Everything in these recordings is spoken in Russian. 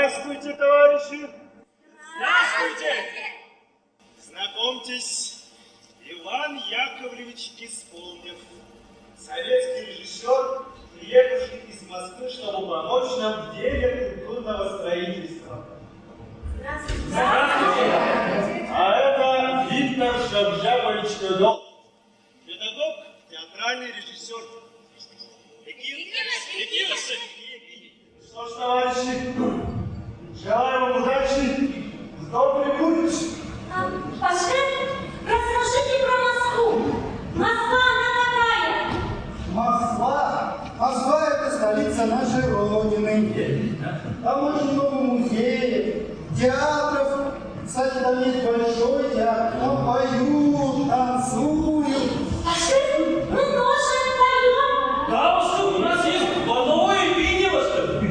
Здравствуйте, товарищи! Здравствуйте! Знакомьтесь, Иван Яковлевич Исполнев, советский режиссер, приехавший из Москвы, чтобы помочь нам в деле культурного строительства. Здравствуйте! Здравствуйте! А это Виктор Шабжапович Тодол, педагог, театральный режиссер. Егиевич! Что ж, товарищи, желаю вам удачи, добрый путь! Паша, расскажите про Москву. Москва, она какая? Москва – это столица нашей Родины. Там очень много музеев, театров. Кстати, там есть большой театр. Там поют, танцуют. Паша, мы тоже поем. Да, у нас есть Бановое видео, что ли?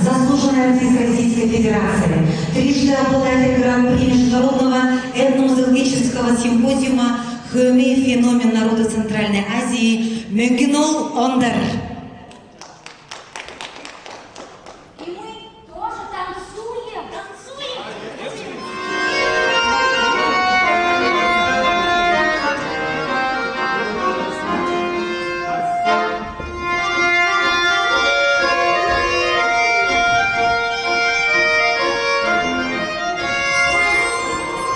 Заслуженный артист Российской Федерации, трижды обладатель гран-при Международного этномузыкологического симпозиума «Хюми. Феномен народа Центральной Азии» Мюнгинол Ондер.